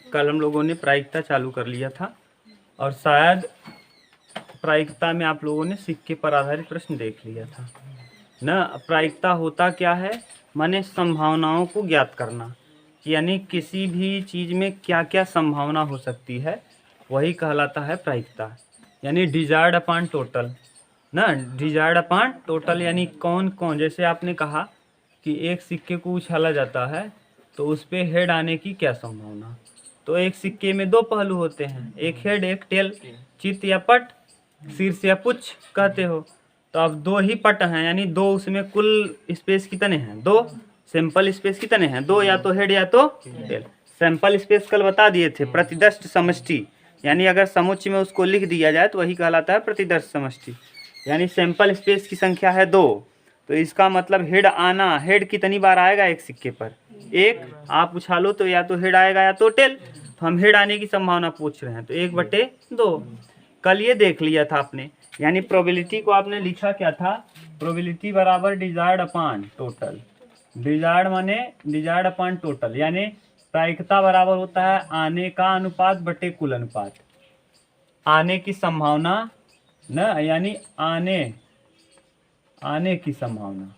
कल हम लोगों ने प्रायिकता चालू कर लिया था और शायद प्रायिकता में आप लोगों ने सिक्के पर आधारित प्रश्न देख लिया था ना। प्रायिकता होता क्या है, माने संभावनाओं को ज्ञात करना, यानी किसी भी चीज़ में क्या क्या संभावना हो सकती है वही कहलाता है प्रायिकता। यानी डिजायर्ड अपॉन टोटल ना, डिजायर्ड अपॉन टोटल यानी कौन कौन, जैसे आपने कहा कि एक सिक्के को उछाला जाता है तो उस पर हेड आने की क्या संभावना। तो एक सिक्के में दो पहलू होते हैं, एक हेड एक टेल, चित या पट, शीर्ष या पुच्छ कहते हो। तो अब दो ही पट हैं, यानी दो, उसमें कुल स्पेस कितने हैं, दो। सैंपल स्पेस कितने हैं, दो, या तो हेड या तो टेल। सैंपल स्पेस कल बता दिए थे, प्रतिदर्श समष्टि, यानी अगर समुच्चय में उसको लिख दिया जाए तो वही कहलाता है प्रतिदर्श समष्टि। यानी सैंपल स्पेस की संख्या है दो, तो इसका मतलब हेड आना, हेड कितनी बार आएगा एक सिक्के पर, एक। आप उछालो तो या तो हेड आएगा या तो टेल, तो हम हेड आने की संभावना पूछ रहे हैं, तो 1/2। कल ये देख लिया था आपने, यानी प्रोबेबिलिटी को आपने लिखा क्या था, प्रोबेबिलिटी बराबर डिजायर्ड अपॉन टोटल। डिजायर्ड माने डिजायर्ड अपॉन टोटल, यानी प्रायिकता बराबर होता है आने का अनुपात बटे कुल अनुपात। आने की संभावना न, यानी आने की संभावना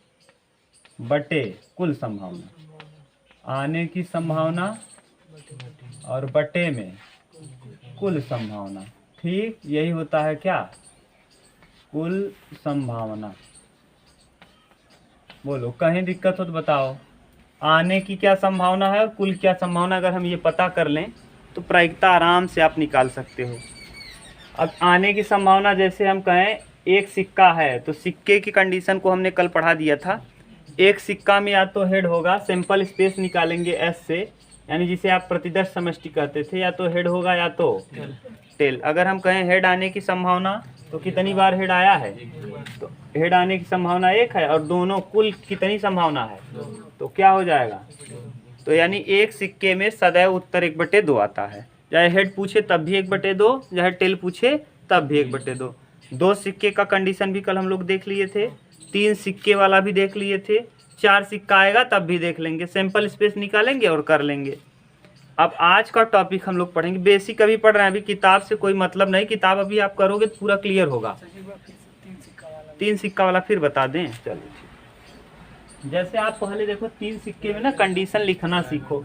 बटे कुल संभावना, आने की संभावना और बटे में कुल संभावना। ठीक, यही होता है क्या, कुल संभावना। बोलो, कहीं दिक्कत हो तो बताओ। आने की क्या संभावना है और कुल क्या संभावना, अगर हम ये पता कर लें तो प्रायिकता आराम से आप निकाल सकते हो। अब आने की संभावना, जैसे हम कहें एक सिक्का है तो सिक्के की कंडीशन को हमने कल पढ़ा दिया था। एक सिक्का में या तो हेड होगा, सैंपल स्पेस निकालेंगे एस से, यानी जिसे आप प्रतिदर्श समष्टि कहते थे, या तो हेड होगा या तो टेल। अगर हम कहें हेड आने की संभावना तो कितनी बार हेड आया है, तो हेड आने की संभावना एक है, और दोनों कुल कितनी संभावना है, तो क्या हो जाएगा। तो यानी एक सिक्के में सदैव उत्तर 1/2 आता है, चाहे हेड पूछे तब भी 1/2, चाहे टेल पूछे तब भी 1/2। दो सिक्के का कंडीशन भी कल हम लोग देख लिए थे, 3 सिक्के वाला भी देख लिए थे, 4 सिक्का आएगा तब भी देख लेंगे, सैंपल स्पेस निकालेंगे और कर लेंगे। अब आज का टॉपिक हम लोग पढ़ेंगे, बेसिक अभी पढ़ रहे हैं, अभी किताब से कोई मतलब नहीं, किताब अभी आप करोगे तो पूरा क्लियर होगा। 3 सिक्का वाला फिर बता दें, चलो। जैसे आप पहले देखो 3 सिक्के में ना कंडीशन लिखना सीखो।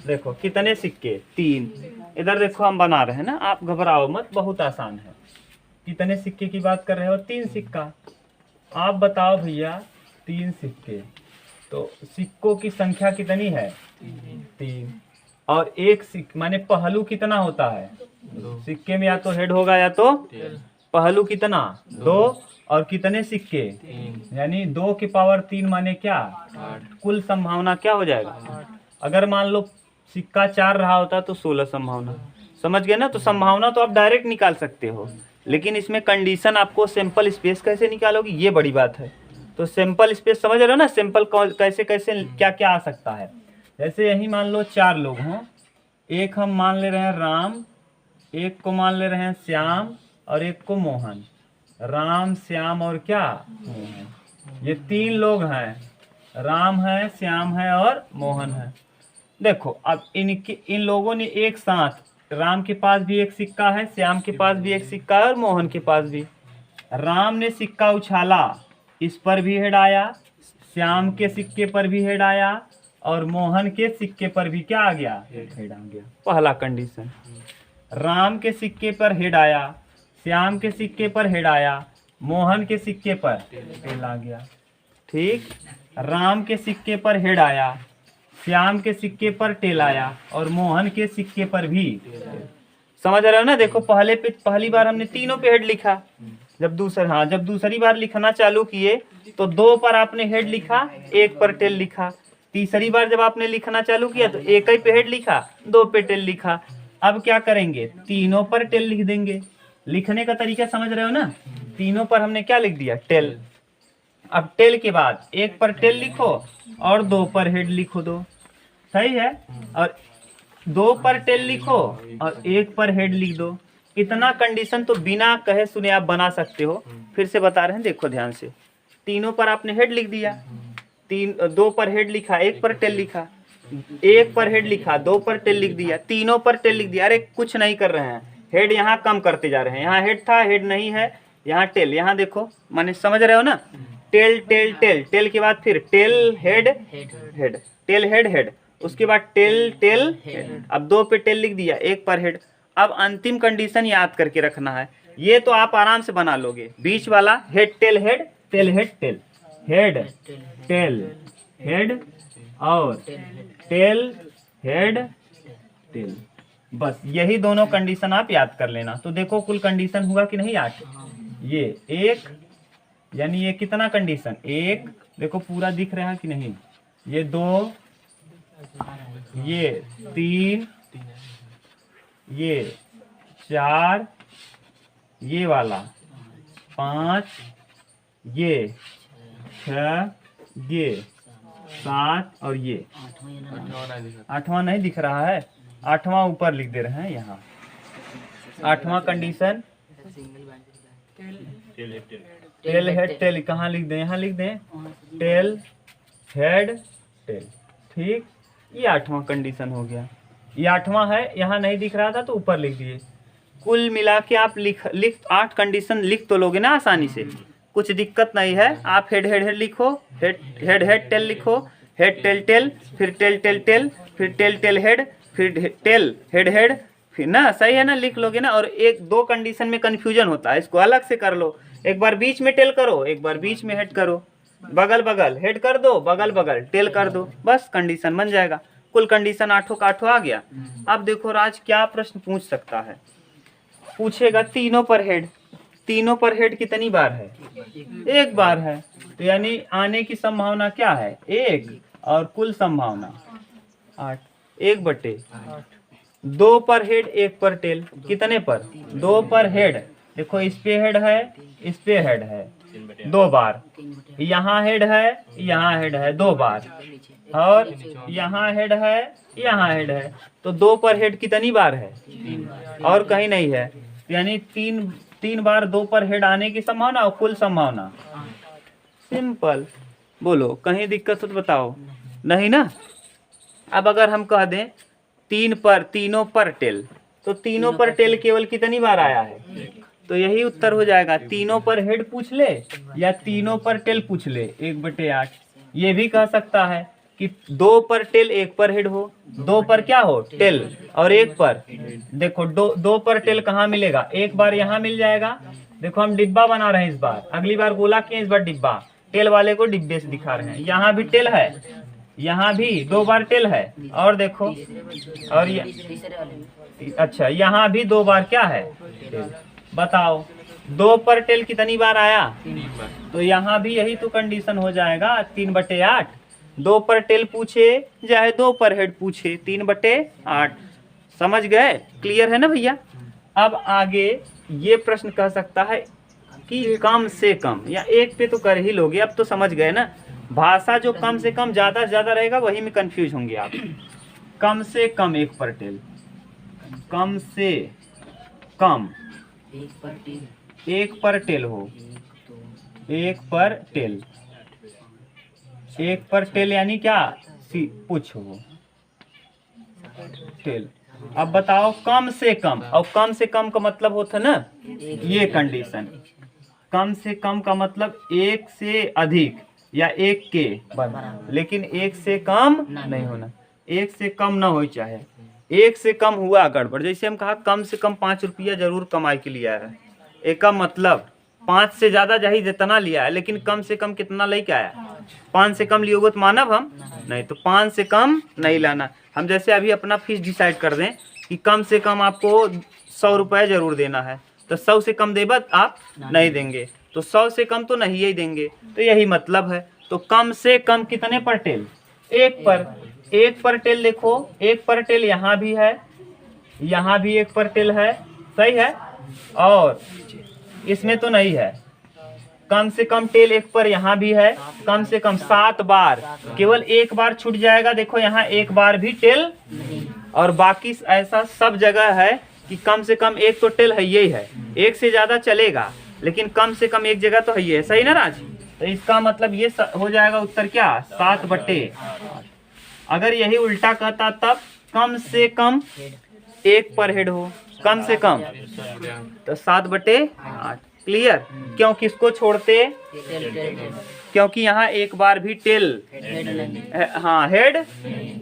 देखो कितने सिक्के, 3। इधर देखो हम बना रहे हैं ना, आप घबराओ मत, बहुत आसान है। कितने सिक्के की बात कर रहे हो, 3 सिक्का। आप बताओ भैया, 3 सिक्के, तो सिक्कों की संख्या कितनी है, 3। और एक सिक्के माने पहलू कितना होता है, सिक्के में या तो हेड होगा या तो पहलू कितना, 2। और कितने सिक्के, यानी 2 की पावर 3 माने क्या, 8। कुल संभावना क्या हो जाएगा, अगर मान लो सिक्का 4 रहा होता तो 16 संभावना। समझ गए ना। तो संभावना तो आप डायरेक्ट निकाल सकते हो, लेकिन इसमें कंडीशन आपको सैंपल स्पेस कैसे निकालोगे, ये बड़ी बात है। तो सैंपल स्पेस समझ रहे हो ना, सैंपल कैसे कैसे क्या क्या आ सकता है। जैसे यही मान लो 4 लोग हों, एक हम मान ले रहे हैं राम, एक को मान ले रहे हैं श्याम, और एक को मोहन। राम, श्याम और क्या, मोहन। ये 3 लोग हैं, राम है, श्याम है और मोहन है। देखो अब इन लोगों ने एक साथ, राम के पास भी एक सिक्का है, श्याम के पास भी एक सिक्का है और मोहन के पास भी। राम ने सिक्का उछाला, इस पर भी हेड आया, श्याम के सिक्के पर भी हेड आया, और मोहन के सिक्के पर भी क्या आ गया, हेड आ गया। पहला कंडीशन, राम के सिक्के पर हेड आया, श्याम के सिक्के पर हेड आया, मोहन के सिक्के पर टेल आ गया। ठीक, राम के सिक्के पर हेड आया, श्याम के सिक्के पर टेल आया, और मोहन के सिक्के पर भी। समझ रहे हो ना। देखो पहली बार हमने तीनों पे हेड लिखा, जब दूसरी बार लिखना चालू किए तो 2 पर आपने हेड लिखा, 1 पर टेल लिखा। तीसरी बार जब आपने लिखना चालू किया तो 1 ही पे हेड लिखा, 2 पे टेल लिखा। अब क्या करेंगे, तीनों पर टेल लिख देंगे। लिखने का तरीका समझ रहे हो ना। तीनों पर हमने क्या लिख दिया, टेल। अब टेल के बाद 1 पर टेल लिखो और 2 पर हेड लिखो, 2 सही है। और 2 पर टेल लिखो और 1 पर हेड लिख दो। इतना कंडीशन तो बिना कहे सुने आप बना सकते हो। फिर से बता रहे हैं, देखो ध्यान से। तीनों पर आपने हेड लिख दिया, 2 पर हेड लिखा, 1 पर टेल लिखा। एक पर हेड लिखा, दो पर टेल लिख दिया, तीनों पर टेल लिख दिया। अरे कुछ नहीं कर रहे हैं, हेड यहाँ कम करते जा रहे हैं। यहाँ हेड था, हेड नहीं है, यहाँ टेल। यहाँ देखो, माने समझ रहे हो ना, टेल टेल टेल, टेल के बाद फिर tail head head, tail head head, उसके बाद टेल टेल हेड। अब दो पे टेल लिख दिया, एक पर हेड। अब अंतिम कंडीशन याद करके रखना है, ये तो आप आराम से बना लोगे। बीच वाला head tail head, tail head tail, head tail head और टेल हेड टेल, बस यही दोनों कंडीशन आप याद कर लेना। तो देखो कुल कंडीशन हुआ कि नहीं 8। ये एक, यानी ये कितना कंडीशन, एक, देखो पूरा दिख रहा है कि नहीं, ये 2, ये 3, ये 4, ये वाला 5, ये 6, ये 7 और ये 8वां नहीं दिख रहा है, 8वां ऊपर लिख दे रहे हैं यहाँ। 8वां कंडीशन टेल हेड टेल, कहाँ लिख दें, यहाँ लिख दें, टेल हेड टेल। ठीक, ये 8वां कंडीशन हो गया। ये 8वां है, यहाँ नहीं दिख रहा था तो ऊपर लिख दिए। कुल मिला के आप लिख 8 कंडीशन लिख तो लोगे ना आसानी से, कुछ दिक्कत नहीं है। आप हेड हेड हेड लिखो, हेड हेड हेड टेल लिखो, हेड टेल टेल, फिर टेल टेल टेल, फिर टेल टेल हेड, फिर टेल हेड हेड, फिर ना, सही है ना, लिख लोगे ना। और एक दो कंडीशन में कंफ्यूजन होता है, इसको अलग से कर लो। एक बार बीच में टेल करो, एक बार बीच में हेड करो, बगल बगल हेड कर दो, बगल बगल टेल कर दो, बस कंडीशन बन जाएगा। कुल कंडीशन 8 का 8 आ गया। अब देखो राज क्या प्रश्न पूछ सकता है, पूछेगा तीनों पर हेड, तीनों पर हेड कितनी बार है, एक बार है। तो यानी आने की संभावना क्या है, 1, और कुल संभावना 8, 1/8। 2 पर हेड, 1 पर टेल, कितने पर, 2 पर हेड। देखो इस पे हेड है, इस पे हेड है 2 बार, यहाँ हेड है, यहाँ हेड है 2 बार, और यहाँ हेड है, यहाँ हेड है। तो 2 पर हेड कितनी बार है, और कहीं नहीं है। यानी 3 बार 2 पर हेड आने की संभावना और कुल संभावना। सिंपल, बोलो कहीं दिक्कत हो तो बताओ, नहीं ना। अब अगर हम कह दें तीनों पर टेल, तो तीनों पर टेल केवल कितनी बार आया है, तो यही उत्तर हो जाएगा। तीनों पर हेड पूछ ले या तीनों पर टेल पूछ ले, 1/8। ये भी कह सकता है कि 2 पर टेल 1 पर हेड हो, 2 पर क्या हो टेल और 1 पर, देखो 2 पर टेल कहाँ मिलेगा, एक बार यहाँ मिल जाएगा। देखो हम डिब्बा बना रहे हैं इस बार, अगली बार गोला किए, इस बार डिब्बा, टेल वाले को डिब्बे से दिखा रहे हैं। यहाँ भी टेल है, यहाँ भी 2 बार टेल है, और देखो, और अच्छा यहाँ भी 2 बार क्या है टेल। बताओ 2 पर टेल कितनी बार आया, तो यहाँ भी यही तो कंडीशन हो जाएगा, 3/8। 2 पर टेल पूछे चाहे 2 पर हेड पूछे, 3/8। समझ गए, क्लियर है ना भैया। अब आगे ये प्रश्न कह सकता है कि कम से कम, या 1 पे तो कर ही लोगे, अब तो समझ गए ना। भाषा जो कम से कम ज्यादा से ज्यादा रहेगा वही में कंफ्यूज होंगे आप। कम से कम 1 पर टेल, कम से कम 1 पर टेल हो, 1 पर टेल, 1 पर टेल यानी क्या, पूछ हो टेल। अब बताओ कम से कम, और कम से कम का मतलब होता ना ये कंडीशन, कम से कम का मतलब 1 से अधिक या 1 के बराबर, लेकिन 1 से कम नहीं होना, 1 से कम ना हो चाहे, 1 से कम हुआ गड़बड़। जैसे हम कहा कम से कम 5 रुपया जरूर कमाई के लिए आया है, एक का मतलब 5 से ज्यादा चाहिए जितना लिया है, लेकिन कम से कम कितना लेके आया, 5 से कम लियोगे तो मानव हम नहीं, तो 5 से कम नहीं लाना। हम जैसे अभी अपना फीस डिसाइड कर दें कि कम से कम आपको 100 रुपये जरूर देना है, तो 100 से कम देबा आप नहीं देंगे, तो 100 से कम तो नहीं ही देंगे, तो यही मतलब है। तो कम से कम कितने पर टेल, 1 पर, 1 पर टेल। देखो 1 पर टेल यहाँ भी है, यहाँ भी 1 पर टेल है, सही है, और इसमें तो नहीं है। कम से कम टेल 1 पर यहाँ भी है, कम से कम 7 बार, केवल 1 बार छूट जाएगा। देखो यहाँ 1 बार भी टेल, और बाकी ऐसा सब जगह है कि कम से कम 1 तो टेल है, यही है। 1 से ज्यादा चलेगा, लेकिन कम से कम 1 जगह तो है, ये सही ना राज। तो इसका मतलब ये हो जाएगा उत्तर क्या, 7/8। अगर यही उल्टा कहता तब कम से कम 1 पर हेड हो, कम से कम, तो 7/8। क्लियर? क्यों किसको छोड़ते? क्योंकि यहाँ एक बार भी टेल, हाँ हेड,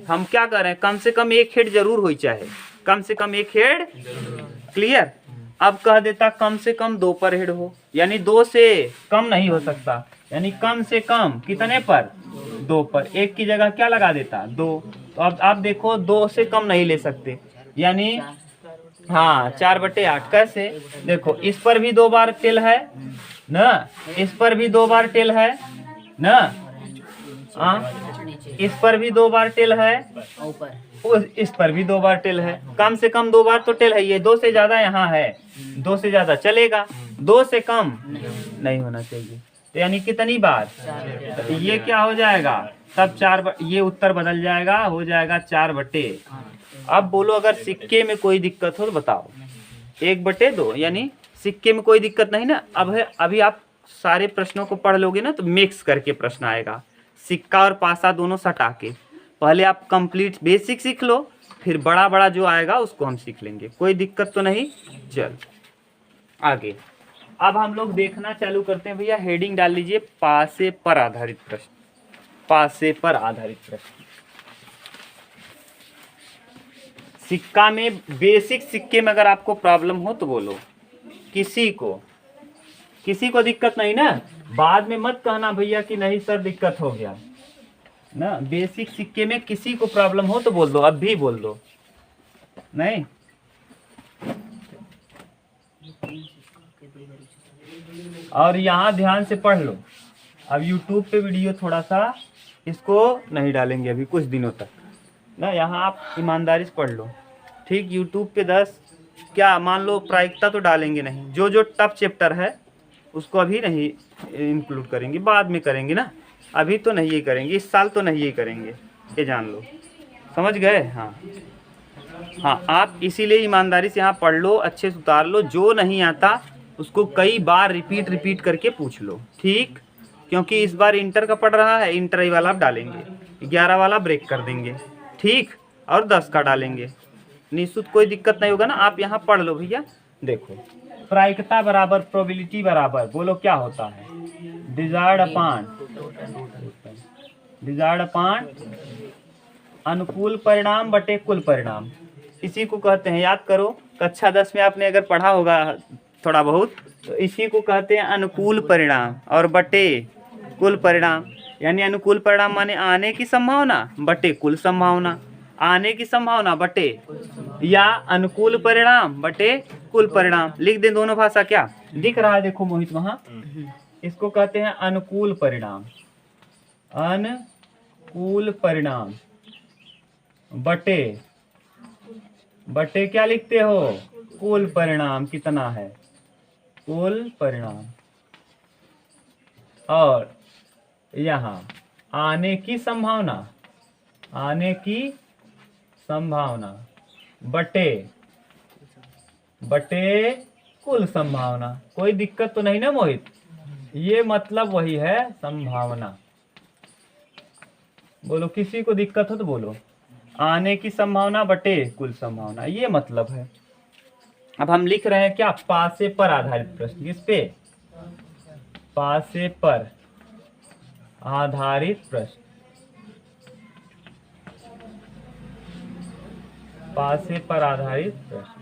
हम क्या कर रहे हैं, कम से कम 1 हेड जरूर हो चाहे, कम से कम 1 हेड। क्लियर? अब कह देता कम से कम 2 पर हेड हो, यानी 2 से कम नहीं हो सकता, यानी कम से कम कितने पर? 2 पर। 1 की जगह क्या लगा देता? 2। तो अब आप देखो 2 से कम नहीं ले सकते, यानी हाँ 4/8। कैसे? देखो इस पर भी 2 बार टेल है ना, इस पर भी 2 बार टेल है ना, इस पर भी 2 बार टेल है, इस पर भी 2 बार टेल है, कम से कम 2 बार तो टेल है। ये 2 से ज्यादा यहाँ है, 2 से ज्यादा चलेगा, 2 से कम नहीं होना चाहिए। तो यानी कितनी बार? तो ये क्या हो जाएगा तब 4, ये उत्तर बदल जाएगा, हो जाएगा 4/8। अब बोलो अगर सिक्के में कोई दिक्कत हो तो बताओ। 1/2, यानी सिक्के में कोई दिक्कत नहीं ना। अब है, अभी आप सारे प्रश्नों को पढ़ लोगे ना तो मिक्स करके प्रश्न आएगा, सिक्का और पासा दोनों सटा के। पहले आप कंप्लीट बेसिक सीख लो, फिर बड़ा बड़ा जो आएगा उसको हम सीख लेंगे, कोई दिक्कत तो नहीं। चल आगे, अब हम लोग देखना चालू करते हैं। भैया हेडिंग डाल लीजिए, पासे पर आधारित प्रश्न, पासे पर आधारित प्रश्न। सिक्का में, बेसिक सिक्के में अगर आपको प्रॉब्लम हो तो बोलो, किसी को दिक्कत नहीं ना, बाद में मत कहना भैया कि नहीं सर दिक्कत हो गया ना। बेसिक सिक्के में किसी को प्रॉब्लम हो तो बोल दो, अब भी बोल दो। नहीं और यहाँ ध्यान से पढ़ लो। अब YouTube पे वीडियो थोड़ा सा इसको नहीं डालेंगे अभी कुछ दिनों तक ना, यहाँ आप ईमानदारी से पढ़ लो। ठीक, YouTube पे 10 क्या मान लो प्रायिकता तो डालेंगे नहीं, जो जो टफ चैप्टर है उसको अभी नहीं इंक्लूड करेंगे, बाद में करेंगे ना, अभी तो नहीं ये करेंगे, इस साल तो नहीं ये करेंगे, ये जान लो। समझ गए? हाँ हाँ, आप इसीलिए ईमानदारी से यहाँ पढ़ लो, अच्छे से उतार लो, जो नहीं आता उसको कई बार रिपीट करके पूछ लो। ठीक, क्योंकि इस बार इंटर का पढ़ रहा है, इंटर ही वाला आप डालेंगे, 11 वाला ब्रेक कर देंगे। ठीक, और 10 का डालेंगे, निश्चित कोई दिक्कत नहीं होगा ना। आप यहाँ पढ़ लो भैया। देखो प्रायिकता बराबर प्रोबेबिलिटी बराबर, बोलो क्या होता है? डिजायर्ड अपान अनुकूल परिणाम बटे कुल परिणाम, इसी को कहते हैं, याद करो कक्षा 10 में आपने अगर पढ़ा होगा थोड़ा बहुत, तो इसी को कहते हैं अनुकूल परिणाम और बटे कुल परिणाम। यानी अनुकूल परिणाम माने आने की संभावना बटे कुल संभावना, आने की संभावना बटे, या अनुकूल परिणाम बटे कुल परिणाम। लिख दें दोनों भाषा, क्या दिख रहा है? देखो मोहित वहाँ, इसको कहते हैं अनुकूल परिणाम, अनुकूल परिणाम बटे क्या लिखते हो? कुल परिणाम कितना है, कुल परिणाम। और यहाँ आने की संभावना बटे कुल संभावना। कोई दिक्कत तो नहीं ना मोहित? ये मतलब वही है संभावना। बोलो किसी को दिक्कत हो तो बोलो, आने की संभावना बटे कुल संभावना, ये मतलब है। अब हम लिख रहे हैं क्या? पासे पर आधारित प्रश्न। किस पे? पासे पर आधारित प्रश्न, पासे पर आधारित प्रश्न।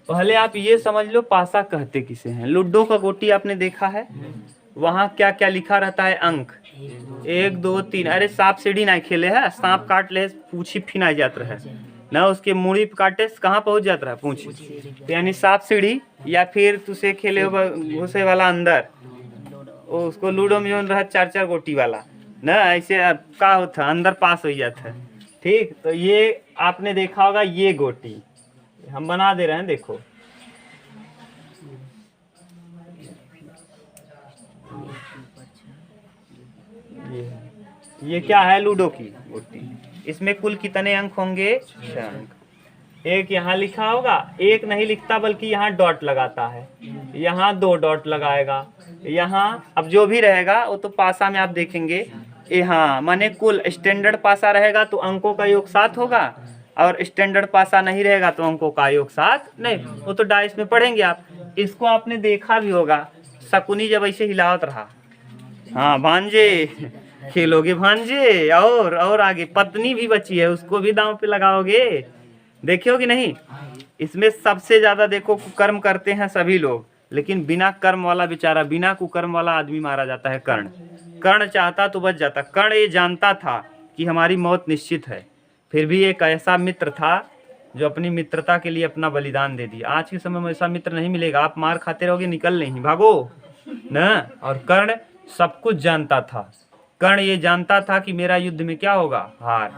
पहले आप ये समझ लो पासा कहते किसे हैं। लूडो का गोटी आपने देखा है, वहां क्या क्या लिखा रहता है? अंक 1 2 3। अरे सांप सीढ़ी ना खेले है, सांप काट ले पूछी फिना जात रहे ना, उसके मुड़ी काटे कहाँ पहुंच जाता है? पूछी। तो यानी सांप सीढ़ी, या फिर तुसे खेले हो घुसे वाला अंदर, उसको लूडो में जो रहा 4 गोटी वाला ना, ऐसे का होता अंदर पास हो जाता है। ठीक, तो ये आपने देखा होगा, ये गोटी हम बना दे रहे हैं, देखो ये क्या है? लूडो की गोटी। इसमें कुल कितने अंक होंगे? 6 अंक। एक यहाँ लिखा होगा, एक नहीं लिखता बल्कि यहाँ डॉट लगाता है, यहाँ 2 डॉट लगाएगा, यहाँ अब जो भी रहेगा वो तो पासा में आप देखेंगे हाँ, माने कुल स्टैंडर्ड पासा रहेगा तो अंकों का योग 7 होगा, और स्टैंडर्ड पासा नहीं रहेगा तो अंकों का योग 7 नहीं। वो तो डाइस में पढ़ेंगे आप। इसको आपने देखा भी होगा, शकुनी जब ऐसे हिलावत रहा, हाँ भांजे खेलोगे भांजे, और आगे पत्नी भी बची है, उसको भी दांव पे लगाओगे, देखे हो कि नहीं। इसमें सबसे ज्यादा देखो कुकर्म करते हैं सभी लोग, लेकिन बिना कर्म वाला बेचारा, बिना कुकर्म वाला आदमी मारा जाता है कर्ण। कर्ण चाहता तो बच जाता। कर्ण ये जानता था कि हमारी मौत निश्चित है, फिर भी एक ऐसा मित्र था जो अपनी मित्रता के लिए अपना बलिदान दे दिया। आज के समय में ऐसा मित्र नहीं मिलेगा, आप मार खाते रहोगे, निकल नहीं, भागो न। और कर्ण सब कुछ जानता था। कर्ण ये जानता था कि मेरा युद्ध में क्या होगा, हार।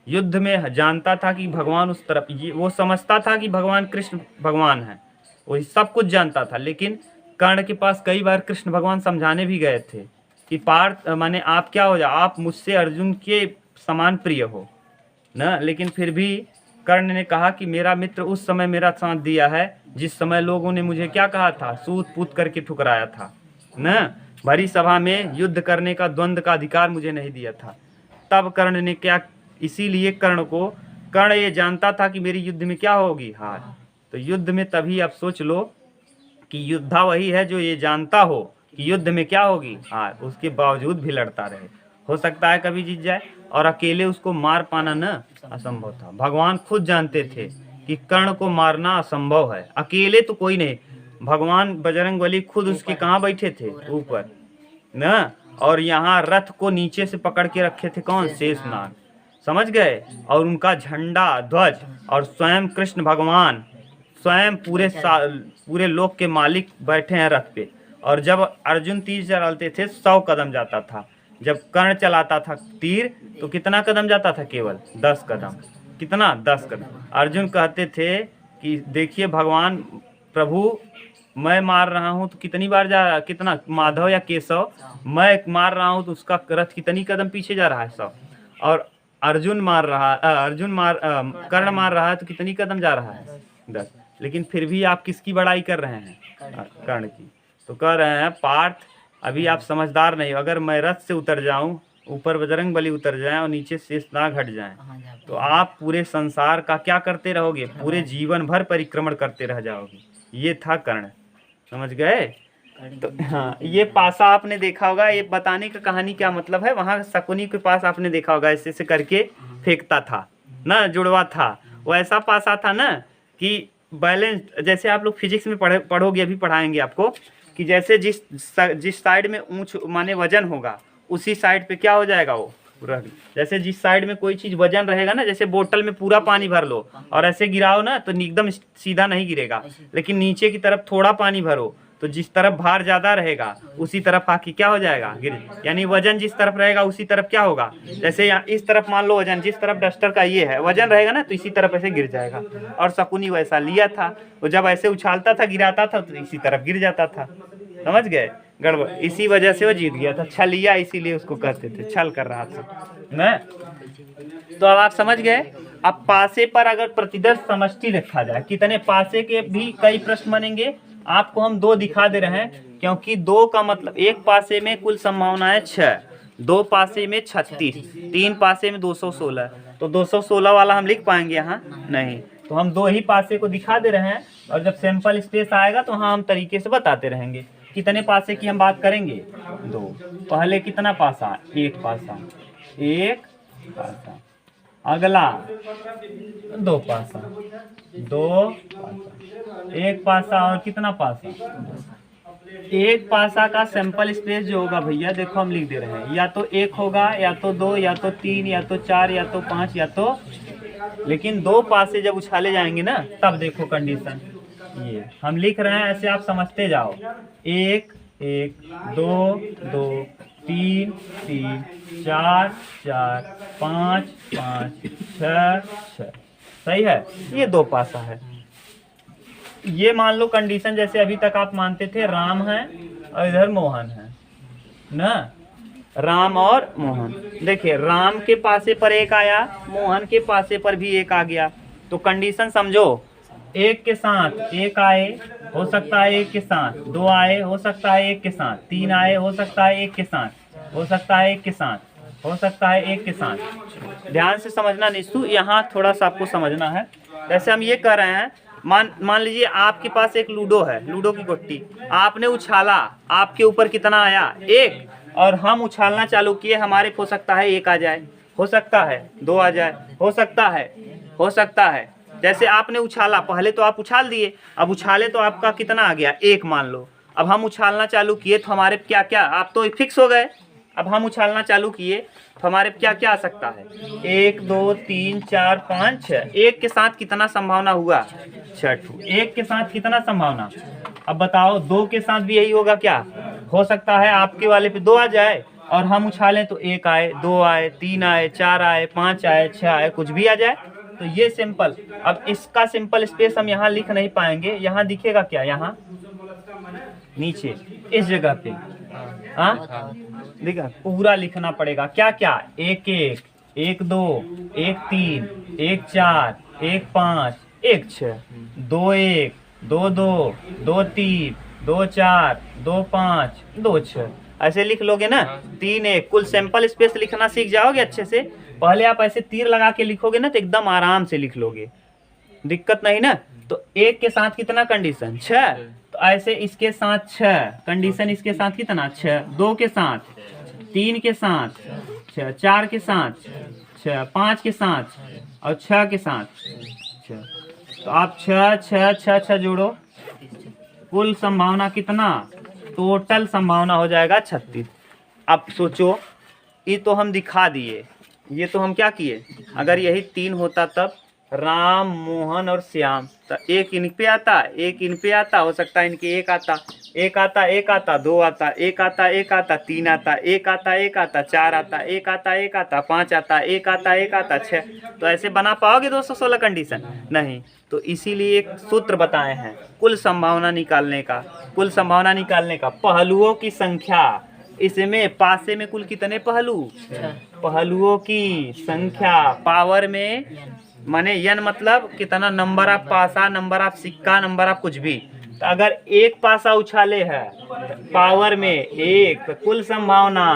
युद्ध में जानता था कि भगवान उस तरफ, वो समझता था कि भगवान कृष्ण भगवान है, वो सब कुछ जानता था। लेकिन कर्ण के पास कई बार कृष्ण भगवान समझाने भी गए थे कि पार्थ माने आप क्या हो जाओ, आप मुझसे अर्जुन के समान प्रिय हो न। लेकिन फिर भी कर्ण ने कहा कि मेरा मित्र उस समय मेरा साथ दिया है जिस समय लोगों ने मुझे क्या कहा था, सूत पूत करके ठुकराया था न। भरी सभा में युद्ध करने का, द्वंद्व का अधिकार मुझे नहीं दिया था। तब कर्ण ने क्या, इसीलिए कर्ण ये जानता था कि मेरी युद्ध में क्या होगी, हार। तो युद्ध में तभी आप सोच लो कि योद्धा वही है जो ये जानता हो कि युद्ध में क्या होगी, हार, उसके बावजूद भी लड़ता रहे। हो सकता है कभी जीत जाए, और अकेले उसको मार पाना न असंभव था। भगवान खुद जानते थे कि कर्ण को मारना असंभव है, अकेले तो कोई नहीं। भगवान बजरंगबली खुद उसके कहाँ बैठे थे, ऊपर न, और यहाँ रथ को नीचे से पकड़ के रखे थे कौन, शेषनाग, समझ गए। और उनका झंडा, ध्वज, और स्वयं कृष्ण भगवान स्वयं पूरे लोक के मालिक बैठे हैं रथ पे। और जब अर्जुन तीर चलाते थे 100 कदम जाता था, जब कर्ण चलाता था तीर तो कितना कदम जाता था, केवल 10 कदम। कितना, 10 कदम। अर्जुन कहते थे कि देखिए भगवान प्रभु, मैं मार रहा हूँ तो कितनी बार जा रहा, कितना, माधव या केशव, मैं मार रहा हूँ तो उसका रथ कितनी कदम पीछे जा रहा है, 100। और कर्ण मार रहा है तो कितनी कदम जा रहा है, 10। लेकिन फिर भी आप किसकी बड़ाई कर रहे हैं, कर्ण की। तो कह रहे हैं पार्थ, अभी आप समझदार नहीं हो। अगर मैं रथ से उतर जाऊं, ऊपर बजरंगबली उतर जाएं और नीचे शेषनाग हट जाएं, तो आप पूरे संसार का क्या करते रहोगे, पूरे जीवन भर परिक्रमण करते रह जाओगे। ये था कर्ण, समझ गए। तो हाँ, ये पासा आपने देखा होगा। ये बताने का कहानी क्या मतलब है, वहाँ शकुनी के पास आपने देखा होगा ऐसे ऐसे करके फेंकता था ना, जुड़वा था। वो ऐसा पासा था ना कि बैलेंस, जैसे आप लोग फिजिक्स में पढ़ोगे, अभी पढ़ाएंगे आपको, कि जैसे जिस साइड में ऊंच माने वजन होगा, उसी साइड पे क्या हो जाएगा, वो जैसे जिस साइड में कोई चीज वजन रहेगा ना, जैसे बोतल में पूरा पानी भर लो और ऐसे गिराओ ना तो एकदम सीधा नहीं गिरेगा, लेकिन नीचे की तरफ थोड़ा पानी भरो तो जिस तरफ भार ज्यादा रहेगा उसी तरफ आके क्या हो जाएगा, गिर। यानी वजन जिस तरफ रहेगा उसी तरफ क्या होगा। जैसे यहाँ इस तरफ मान लो वजन, जिस तरफ डस्टर का ये है वजन रहेगा ना, तो इसी तरफ ऐसे गिर जाएगा। और शकुनी वैसा लिया था, वो जब ऐसे उछालता था, गिराता था तो इसी तरफ गिर जाता था, समझ गए। गड़बड़, इसी वजह से वो जीत गया था। छलिया इसीलिए उसको कहते थे, छल कर रहा था न। तो अब आप समझ गए। अब पासे पर अगर प्रतिदर्श समष्टि रखा जाए, कितने पासे के भी कई प्रश्न बनेंगे। आपको हम 2 दिखा दे रहे हैं, क्योंकि 2 का मतलब, एक पासे में कुल संभावनाएं 6, 2 पासे में 36, 3 पासे में 216। तो 216 वाला हम लिख पाएंगे यहाँ नहीं, तो हम 2 ही पासे को दिखा दे रहे हैं। और जब सैंपल स्पेस आएगा तो हाँ हम तरीके से बताते रहेंगे। कितने पासे की हम बात करेंगे, 2। पहले कितना पासा, 1 पासा, 1 पासा। अगला 2 पासा, 2 पासा, 1 पासा, और कितना पासा, 1 पासा का सैंपल स्पेस जो होगा भैया, देखो हम लिख दे रहे हैं, या तो 1 होगा, या तो 2, या तो 3, या तो 4, या तो 5, या तो, लेकिन 2 पासे जब उछाले जाएंगे ना, तब देखो कंडीशन ये हम लिख रहे हैं, ऐसे आप समझते जाओ। 1 1, 2 2, 3 3, 4 4, 5 5, 6 6, सही है। ये 2 पासा है। ये मान लो कंडीशन, जैसे अभी तक आप मानते थे राम है और इधर मोहन है ना, राम और मोहन। देखिए राम के पासे पर 1 आया, मोहन के पासे पर भी 1 आ गया, तो कंडीशन समझो। 1 के साथ 1 आए, हो सकता है 1 के साथ 2 आए, हो सकता है 1 के साथ 3 आए, हो सकता है 1 के साथ, हो सकता है 1 के साथ हो सकता है एक के साथ। ध्यान से समझना निस्तु, यहाँ थोड़ा सा आपको समझना है। जैसे हम ये कर रहे हैं, मान लीजिए आपके पास एक लूडो है, लूडो की गुट्टी आपने उछाला, आपके ऊपर कितना आया? एक। और हम उछालना चालू किए, हमारे हो सकता है एक आ जाए, हो सकता है दो आ जाए, हो सकता है। जैसे आपने उछाला, पहले तो आप उछाल दिए, अब उछाले तो आपका कितना आ गया? एक मान लो। अब हम उछालना चालू किए तो हमारे क्या क्या, आप तो फिक्स हो गए। अब हम उछालना चालू किए तो हमारे क्या क्या आ सकता है? 1 2 3 4 5 6। एक के साथ कितना संभावना हुआ? 6। एक के साथ कितना संभावना? अब बताओ, दो के साथ भी यही होगा क्या? हो सकता है आपके वाले पे 2 आ जाए और हम उछालें तो 1 आए, 2 आए, 3 आए, 4 आए, 5 आए, 6 आए, कुछ भी आ जाए। तो ये सिंपल। अब इसका सिंपल स्पेस हम यहाँ लिख नहीं पाएंगे, यहाँ दिखेगा क्या? यहाँ नीचे इस जगह पे देखा, पूरा लिखना पड़ेगा। क्या क्या? 1 1, 1 2, 1 3, 1 4, 1 5, 1 6, 2 1, 2 2, 2 3, 2 4, 2 5, 2 6। ऐसे लिख लोगे ना, 3 1। कुल सैंपल स्पेस लिखना सीख जाओगे अच्छे से। पहले आप ऐसे तीर लगा के लिखोगे ना तो एकदम आराम से लिख लोगे, दिक्कत नहीं ना। तो एक के साथ कितना कंडीशन? 6। तो ऐसे इसके साथ 6 कंडीशन, इसके साथ कितना? 6। 2 के साथ, 3 के साथ 6, 4 के साथ 6, 5 के साथ और 6 के साथ 6। तो आप 6 6 6 6 जोड़ो, कुल संभावना कितना? टोटल संभावना हो जाएगा 36। अब सोचो, ये तो हम दिखा दिए, ये तो हम क्या किए? अगर यही 3 होता तब राम मोहन और श्याम, तो एक इन पे आता, एक इन पे आता, हो सकता है इनके एक आता, एक आता, एक आता, 2 आता, एक आता, एक आता, 3 आता, एक आता, एक आता, 4 आता, एक आता, एक आता, 5 आता, एक आता, एक आता, 6। तो ऐसे बना पाओगे 216 कंडीशन? नहीं। तो इसीलिए एक सूत्र बताए हैं कुल संभावना निकालने का। कुल संभावना निकालने का पहलुओं की संख्या, इसमें पासे में कुल कितने पहलू? पहलुओं की संख्या पावर में, माने यन मतलब कितना? नंबर ऑफ पासा, नंबर ऑफ सिक्का, नंबर ऑफ कुछ भी। तो अगर एक पासा उछाले है पावर में 1 तो कुल संभावना,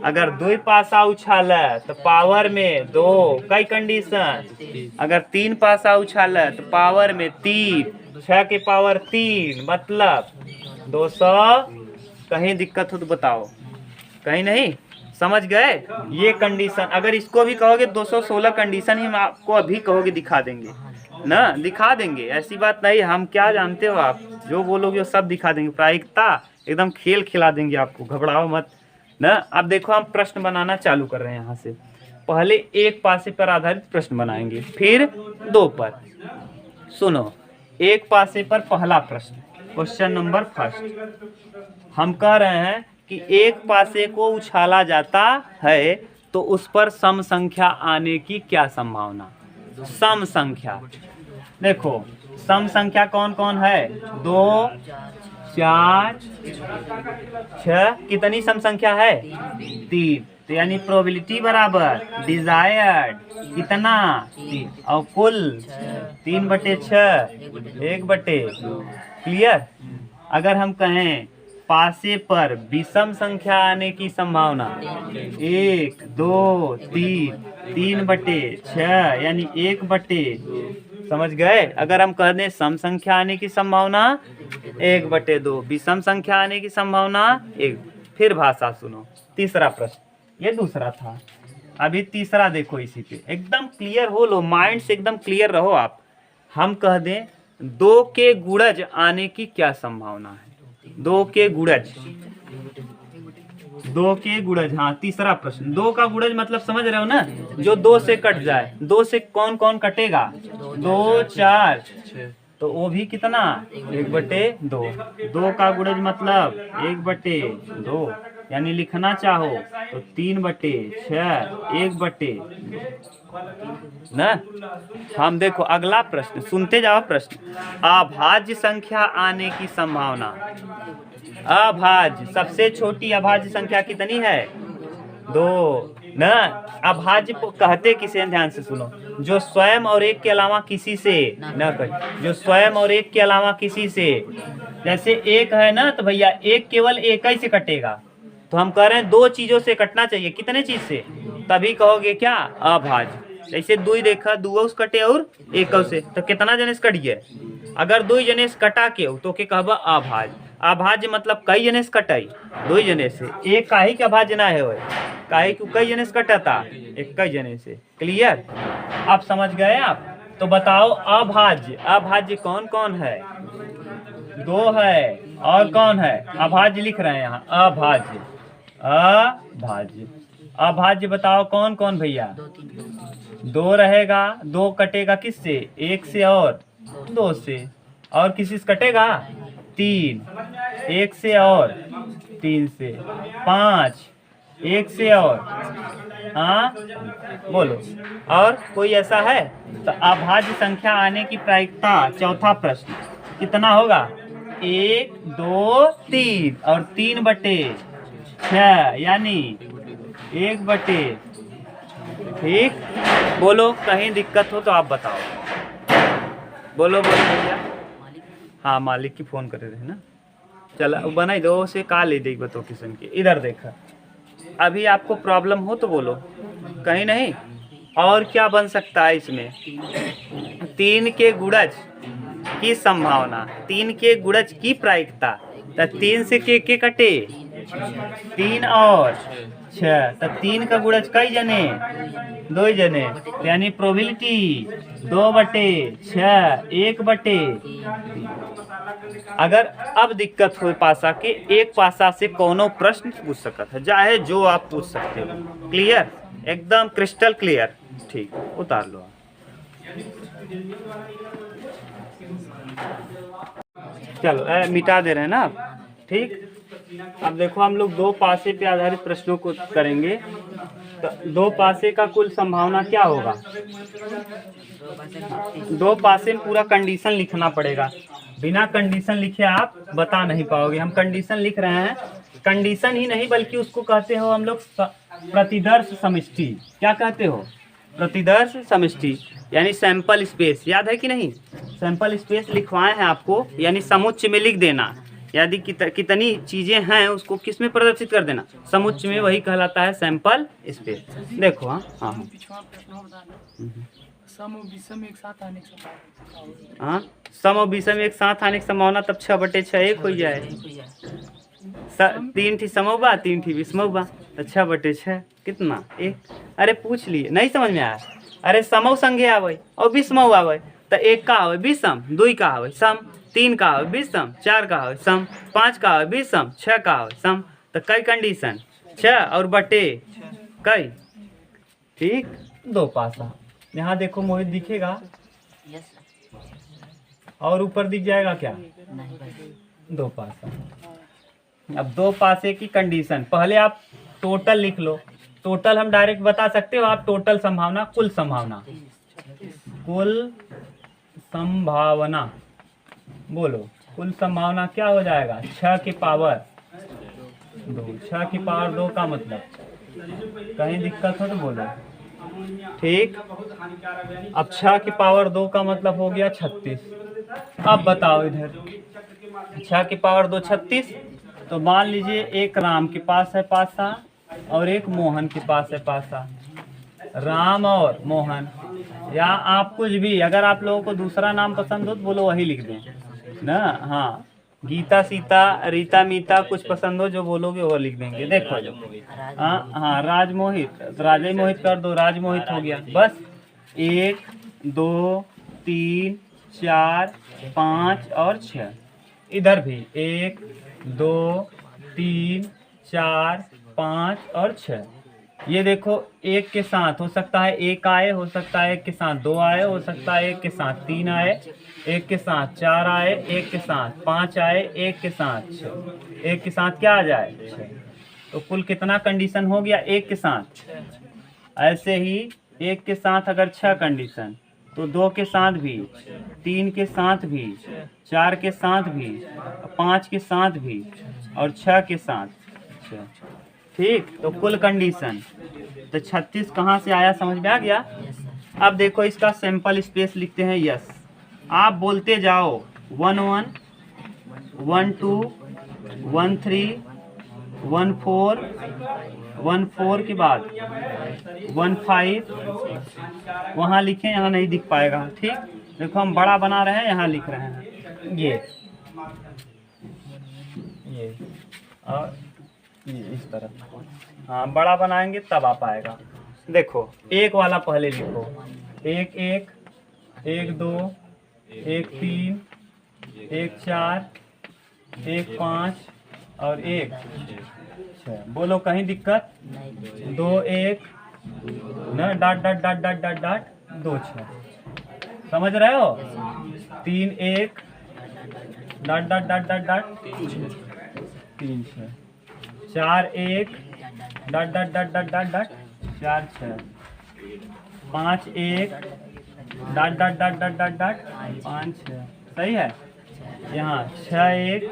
अगर 2 पासा उछाले तो पावर में 2, कई कंडीशन। अगर 3 पासा उछाले तो पावर में 3, 6 के पावर 3 मतलब 200। कहीं दिक्कत हो तो बताओ? कहीं नहीं। समझ गए? ये कंडीशन, अगर इसको भी कहोगे 216 कंडीशन ही हम आपको अभी कहोगे दिखा देंगे ना, दिखा देंगे, ऐसी बात नहीं। हम क्या जानते हो, आप जो बोलोगे वो सब दिखा देंगे। प्रायिकता एकदम खेल खिला देंगे आपको, घबराओ मत ना। अब देखो, हम प्रश्न बनाना चालू कर रहे हैं। यहाँ से पहले एक पासे पर आधारित प्रश्न बनाएंगे, फिर 2 पर। सुनो, एक पासे पर पहला प्रश्न, क्वेश्चन नंबर 1। हम कह रहे हैं कि एक पासे को उछाला जाता है तो उस पर सम संख्या आने की क्या संभावना? सम संख्या देखो, सम संख्या कौन कौन है? 2 4 6। कितनी सम संख्या है? 3। तो यानी प्रोबेबिलिटी बराबर डिजायर्ड कितना? 3। और कुल 3/6, 1/2। क्लियर? अगर हम कहें पासे पर विषम संख्या आने की संभावना 1 2 3, 3/6 यानी 1/2। समझ गए? अगर हम कह दें सम संख्या आने की संभावना 1/2, विषम संख्या आने की संभावना 1। फिर भाषा सुनो, तीसरा प्रश्न, ये दूसरा था, अभी तीसरा देखो। इसी पे एकदम क्लियर हो लो, माइंड से एकदम क्लियर रहो आप। हम कह दें 2 के गुणज आने की क्या संभावना है? 2 के गुणज, 2 के गुणज, हाँ तीसरा प्रश्न। 2 का गुणज मतलब समझ रहे हो ना, जो 2 से कट जाए। 2 से कौन कौन कटेगा? 2 4, तो वो भी कितना? 1/2। 2 का गुणज मतलब 1/2, यानी लिखना चाहो तो 3/6, 1/2 ना। हम देखो अगला प्रश्न, सुनते जाओ प्रश्न। अभाज्य संख्या आने की संभावना। अभाज्य, सबसे छोटी अभाज्य संख्या कितनी है? 2 ना। अभाज्य कहते किसे? ध्यान से सुनो, जो स्वयं और एक के अलावा किसी से न कटे, जो स्वयं और एक के अलावा किसी से। जैसे 1 है ना, तो भैया 1 केवल 1 ही से कटेगा। तो हम कह रहे हैं दो चीज़ों से कटना चाहिए, कितने चीज़ से, तभी कहोगे क्या अभाज्य। जैसे दुई देखा, दुओ से कटे और एक से, तो कितना जने से कट गया, अगर दो जने से कटा के तो के कहबा अभाज्य। अभाज्य मतलब कई जने से कटाई, दो जने से, एक काहे के अभाज्य ना है, काहे कि कई जने से कटता, एक कई जने से। क्लियर, आप समझ गए आप। तो बताओ अभाज्य, अभाज्य कौन कौन है, दो है, और कौन है, अभाज्य लिख रहे हैं यहाँ, अभाज्य, अभाज्य, अभाज्य बताओ कौन कौन भैया, दो रहेगा, दो कटेगा किससे, एक से और दो से, और किसी से कटेगा तीन, एक से और तीन से, पाँच, एक से और, हाँ बोलो, और कोई ऐसा है। तो अभाज्य संख्या आने की प्रायिकता, चौथा प्रश्न कितना होगा, 1 2 3 और 3/6, यानी 1/, ठीक। बोलो, कहीं दिक्कत हो तो आप बताओ, बोलो बोलो भैया। हाँ मालिक की फोन करे रहे ना, चला बनाई दो से का ले देगी, बताओ किशन की, इधर देखा, अभी आपको प्रॉब्लम हो तो बोलो, कहीं नहीं। और क्या बन सकता है इसमें, 3 के गुणज की संभावना, 3 के गुणज की प्रायिकता, तो 3 से के कटे, 3 और 6, तो 3 का गुणज कई जने, 2 जने, यानी प्रोबेबिलिटी 2/6, 1/3। अगर अब दिक्कत हो पासा के, एक पासा से कोनो प्रश्न पूछ सकता है, चाहे जो आप पूछ सकते हो, क्लियर, एकदम क्रिस्टल क्लियर, ठीक, उतार लो आप। चलो मिटा दे रहे हैं ना आप, ठीक। अब देखो हम लोग दो पासे पे आधारित प्रश्नों को करेंगे, तो दो पासे का कुल संभावना क्या होगा, दो पासे में पूरा कंडीशन लिखना पड़ेगा, बिना कंडीशन लिखे आप बता नहीं पाओगे। हम कंडीशन लिख रहे हैं, कंडीशन ही नहीं बल्कि उसको कहते हो हम लोग प्रतिदर्श समष्टि। क्या कहते हो, प्रतिदर्श समष्टि, यानी सैंपल स्पेस, याद है कि नहीं, सैंपल स्पेस लिखवाए हैं आपको, यानी समुच्चय में लिख देना, यदि कितनी चीजें हैं उसको किस में प्रदर्शित कर देना, समुच्चय में, वही कहलाता है सैंपल स्पेस। देखो हाँ हाँ सम और विषम एक साथ आने की संभावना, तब 6/6 एक हो जाए, 3 थी समोबा, 3 थी विषमोबा, तो 6/6 कितना, एक। अरे पूछ लिए, नहीं समझ में आया, अरे समो संगे आवे और विषमो आवे, तो 1 का आवे विषम, 2 का आवे सम, 3 का आवे विषम, 4 का आवे सम, 5 का आवे विषम, 6 का आवे सम, तो कई कंडीशन, 6 और बटे कई, ठीक। दो पासा, यहाँ देखो मोहित दिखेगा, और ऊपर दिख जाएगा क्या, दो पासा। अब दो पासे की कंडीशन, पहले आप टोटल लिख लो, टोटल हम डायरेक्ट बता सकते हो आप, टोटल संभावना, कुल संभावना, कुल संभावना, बोलो कुल संभावना क्या हो जाएगा, 6 की पावर 2, 6 की पावर 2 का मतलब, कहीं दिक्कत हो तो बोलो, ठीक। अब 6 की पावर 2 का मतलब हो गया 36। अब बताओ इधर, 6 की पावर 2 36, तो मान लीजिए एक राम के पास है पासा और एक मोहन के पास है पासा, राम और मोहन, या आप कुछ भी, अगर आप लोगों को दूसरा नाम पसंद हो तो बोलो वही लिख दें ना, हाँ गीता सीता रीता मीता कुछ पसंद हो जो बोलोगे वो लिख देंगे। देखो हाँ हाँ राजमोहित, राजे मोहित कर दो, राजमोहित हो गया, बस 1 2 3 4 5 और 6, इधर भी 1 2 3 4 5 और 6। ये देखो एक के साथ हो सकता है एक आए, हो सकता है एक के साथ 2 आए, हो सकता है एक के साथ 3 आए, एक के साथ 4 आए, एक के साथ 5 आए, एक के साथ 6, एक के साथ क्या आ जाए 6। तो कुल कितना कंडीशन हो गया, एक के साथ। ऐसे ही एक के साथ अगर 6 कंडीशन, तो 2 के साथ भी, 3 के साथ भी, 4 के साथ भी, 5 के साथ भी और 6 के साथ 6, ठीक। तो कुल कंडीशन, तो 36 कहाँ से आया, समझ में आ गया। अब देखो इसका सैंपल स्पेस लिखते हैं, यस, आप बोलते जाओ 1 1 1 2 1 3 1 4 के बाद 1 5 वहाँ लिखें, यहाँ नहीं दिख पाएगा। ठीक, देखो हम बड़ा बना रहे हैं, यहाँ लिख रहे हैं ये और ये इस तरह। हाँ, बड़ा बनाएंगे तब आ पाएगा। देखो एक वाला पहले लिखो, 1 1 1 2 1 3 1 4 1 5 और 1 6। बोलो कहीं दिक्कत? 2 1 न dot dot dot dot dot dot 2 6। समझ रहे हो? 3 1 dot dot dot dot dot 3 6। 4 1 dot dot dot dot dot dot 4 6। 5 1 dot dot dot dot dot dot 5 6। सही है। यहाँ 6 1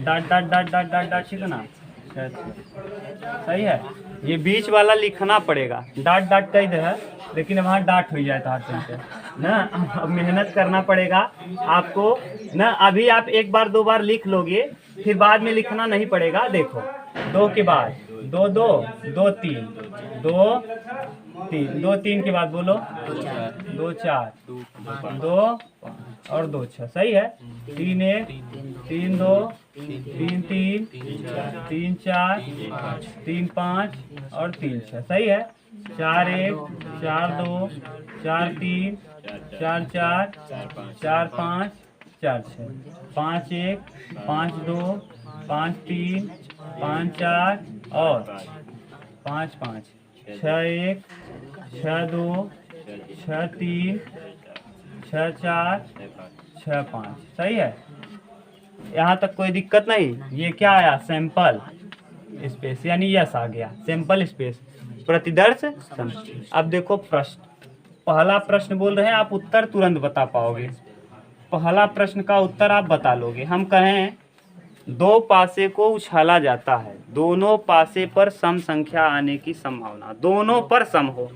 dot dot dot dot dot dot कितना 6 6। सही है। ये बीच वाला लिखना पड़ेगा, डॉट डॉट का इधर है लेकिन वहाँ डॉट हो जाता है चलते ना। अब मेहनत करना पड़ेगा आपको ना। अभी आप एक बार 2 बार लिख लोगे, फिर बाद में लिखना नहीं पड़ेगा। देखो 2 के बाद 2 2 2 3 2 3 2 3 के बाद बोलो 2 4 2 और 2 6। सही है। 3 1 3 2 3 3 3 4 3 5 और 3 6। सही है। 4 1 4 2 4 3 4 4 4 5 4 6। 5 1 5 2 5 3 5 4 और 5 5। 6 1 6 2 6 3 6 4 6 5। सही है। यहाँ तक कोई दिक्कत नहीं। ये क्या आया? सैंपल स्पेस, यानी यस आ गया। सैंपल स्पेस प्रतिदर्श सम। अब देखो प्रश्न, पहला प्रश्न बोल रहे हैं, आप उत्तर तुरंत बता पाओगे। पहला प्रश्न का उत्तर आप बता लोगे। हम कहें 2 पासे को उछाला जाता है, दोनों पासे पर सम संख्या आने की संभावना। दोनों पर सम हो,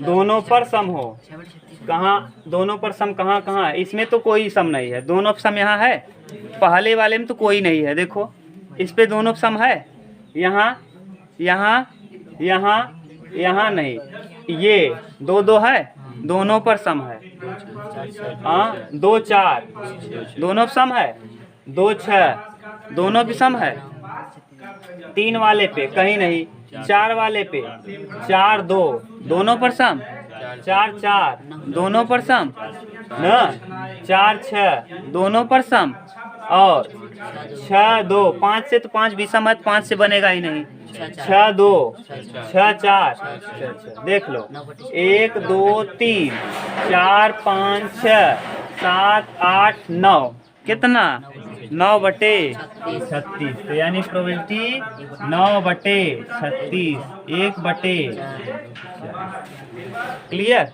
दोनों पर सम हो। कहाँ दोनों पर सम? कहाँ कहाँ? इसमें तो कोई सम नहीं है। दोनों सम यहाँ है, पहले वाले में तो कोई नहीं है। देखो इस पे दोनों सम है, यहाँ यहाँ यहाँ यहाँ नहीं। ये 2 2 है, दोनों पर सम है। हाँ 2 4 दोनों सम है। 2 6 दोनों भी सम है। 3 वाले पे कहीं नहीं। 4 वाले पे 4 2 दोनों पर सम। 4 4 दोनों पर सम न। 4 6 दोनों पर सम। और 6 2 5 से तो 5 विषम है, 5 से बनेगा ही नहीं। 6 2 6 4 देख लो 1 2 3 4 5 6 7 8 9 कितना 9/36। तो यानी प्रोबेबिलिटी 9/36 1/। क्लियर?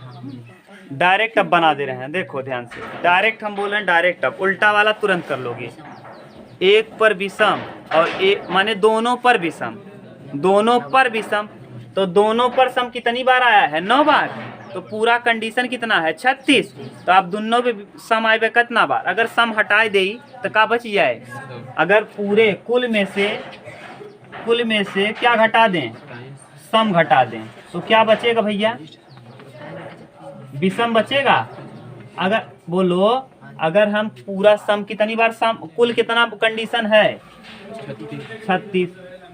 डायरेक्ट अब बना दे रहे हैं। देखो ध्यान से, डायरेक्ट हम बोल रहे हैं डायरेक्ट। अब उल्टा वाला तुरंत कर लोगे। 1 पर विषम और 1 माने दोनों पर विषम, दोनों पर विषम। तो दोनों पर सम कितनी बार आया है? 9 बार। तो पूरा कंडीशन कितना है? 36। तो आप दोनों पे सम आए कितना बार? अगर सम हटा दे तो क्या बच जाए? अगर पूरे कुल में से क्या घटा दें? सम घटा दें तो क्या बचेगा भैया? विषम बचेगा। अगर बोलो, अगर हम पूरा सम कितनी बार सम, कुल कितना कंडीशन है? 36।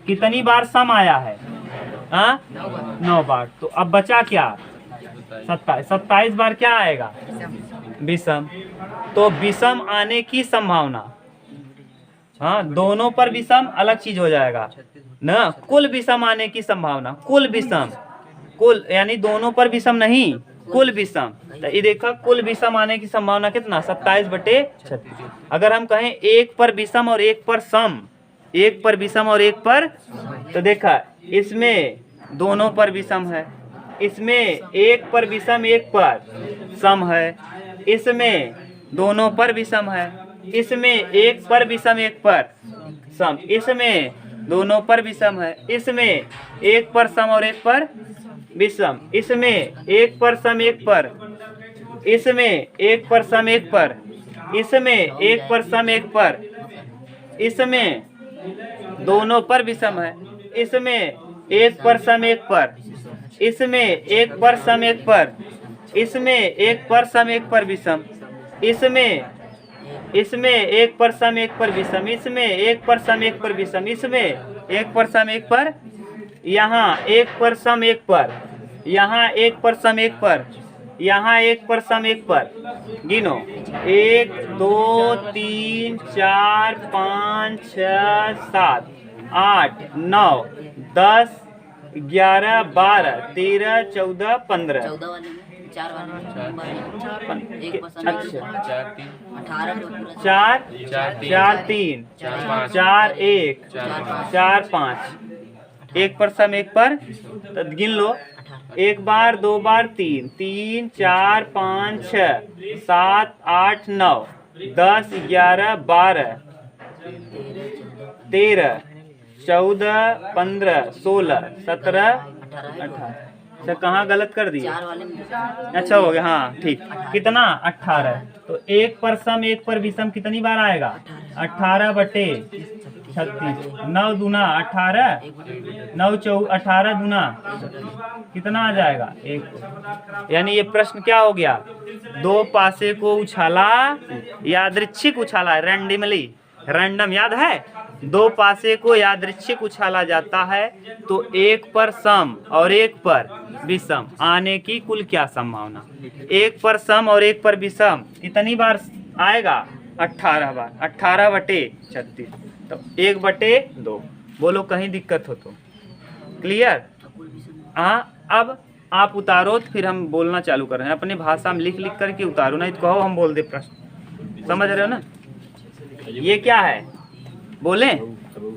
कितनी बार सम आया है? 9 बार। तो अब बचा क्या? 27। 27 बार क्या आएगा? विषम। तो विषम आने की संभावना, हाँ दोनों पर विषम अलग चीज हो जाएगा ना। कुल विषम आने की संभावना, कुल विषम, कुल यानी दोनों पर विषम नहीं, कुल विषम। तो ये देखा कुल विषम आने की संभावना कितना? 27/36। अगर हम कहें 1 पर विषम और 1 पर सम, 1 पर विषम और 1 पर, तो देखा इसमें दोनों पर विषम है, इसमें 1 पर विषम 1 पर सम है, इसमें दोनों पर विषम है, इसमें 1 पर विषम 1 पर सम, इसमें दोनों पर विषम है, इसमें 1 पर सम और 1 पर विषम, इसमें 1 पर सम 1 पर, इसमें 1 पर सम 1 पर, इसमें 1 पर सम 1 पर, इसमें दोनों पर विषम है। इसमें एक पर सम एक पर, इसमें एक पर सम एक पर, इसमें एक पर सम एक पर विषम, इसमें एक पर सम एक पर विषम, इसमें एक पर सम एक पर विषम, इसमें एक पर सम एक पर, यहाँ एक पर सम एक पर, यहाँ एक पर सम एक पर, यहाँ एक पर सम एक पर। गिनो 1 2 3 4 5 6 7 8 9 10 11 12 13 14 15। 14 वाले में 4 वाले में एक परसेंट अच्छा 18 4 4 3 4 1 4 5 एक पर सम एक पर, तो गिन लो 1 बार 2 बार 3 3 4 5 6 7 8 9 10 11 12 13 14 15 16 17 18। अच्छा कहाँ गलत कर दिए? 4 वाले में अच्छा हो गया, हाँ ठीक। कितना? 18। तो एक पर सम एक पर विषम कितनी बार आएगा? 18 बटे 36। 9 दूना 18, 9 18 दूना कितना आ जाएगा? 1। यानी ये प्रश्न क्या हो गया? दो पासे को उछाला, यादृच्छिक उछाला, रैंडमली, रैंडम याद है? दो पासे को यादृच्छिक उछाला जाता है तो एक पर सम और एक पर विषम आने की कुल क्या संभावना? एक पर सम और एक पर विषम कितनी बार आएगा? 18 बार। 18 बटे 36, तो 1 बटे 2। बोलो कहीं दिक्कत हो तो? क्लियर? हाँ। अब आप उतारो तो फिर हम बोलना चालू कर रहे हैं। अपने भाषा में लिख लिख करके उतारो, नहीं तो कहो हम बोल दे प्रश्न। समझ रहे हो ना? ये क्या है बोले?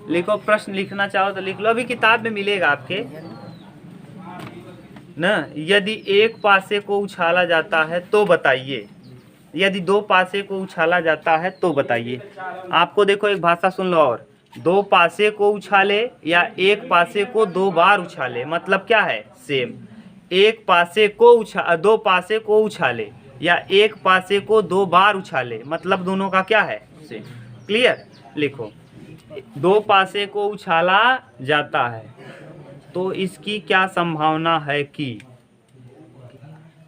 लिखो, प्रश्न लिखना चाहो तो लिख लो, अभी किताब में मिलेगा आपके न। यदि एक पासे को उछाला जाता है तो बताइए, यदि दो पासे को उछाला जाता है तो बताइए। आपको देखो एक भाषा सुन लो और, दो पासे को उछाले या एक पासे को 2 बार उछाले, मतलब क्या है? सेम। एक पासे को दो पासे को उछाले या एक पासे को 2 बार उछाले, मतलब दोनों का क्या है? सेम। क्लियर? लिखो, दो पासे को उछाला जाता है तो इसकी क्या संभावना है कि,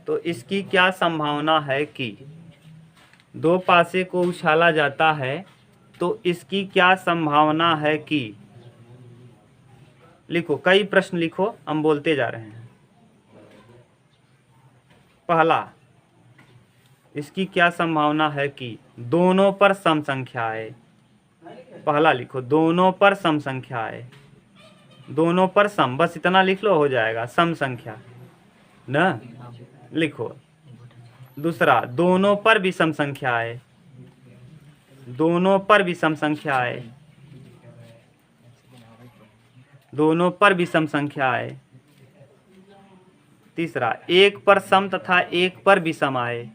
तो इसकी क्या संभावना है कि, दो पासे को उछाला जाता है तो इसकी क्या संभावना है कि। लिखो, कई प्रश्न लिखो, हम बोलते जा रहे हैं। पहला, इसकी क्या संभावना है कि दोनों पर सम संख्या है। पहला लिखो, दोनों पर सम संख्या है। दोनों पर सम, बस इतना लिख लो, हो जाएगा सम संख्या न। लिखो दूसरा, दोनों पर विषम संख्या है। दोनों पर विषम संख्या है। दोनों पर विषम संख्या है। तीसरा, एक पर सम तथा एक पर विषम आए।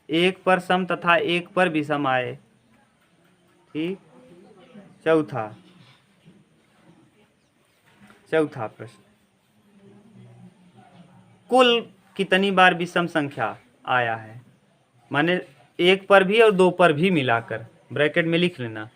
एक पर सम तथा एक पर विषम आए। ठीक। चौथा प्रश्न, कुल कितनी बार विषम संख्या आया है? माने एक पर भी और 2 पर भी मिलाकर, ब्रैकेट में लिख लेना,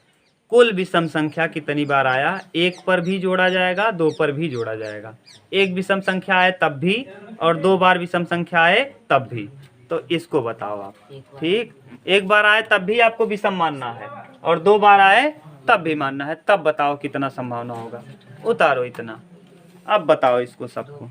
कुल विषम संख्या कितनी बार आया? एक पर भी जोड़ा जाएगा, 2 पर भी जोड़ा जाएगा। एक विषम संख्या आए तब भी, और 2 बार विषम संख्या आए तब भी। तो इसको बताओ आप। ठीक, एक बार आए तब भी आपको विषम मानना है और 2 बार आए तब भी मानना है। तब बताओ कितना संभावना होगा? उतारो इतना। अब बताओ इसको सबको।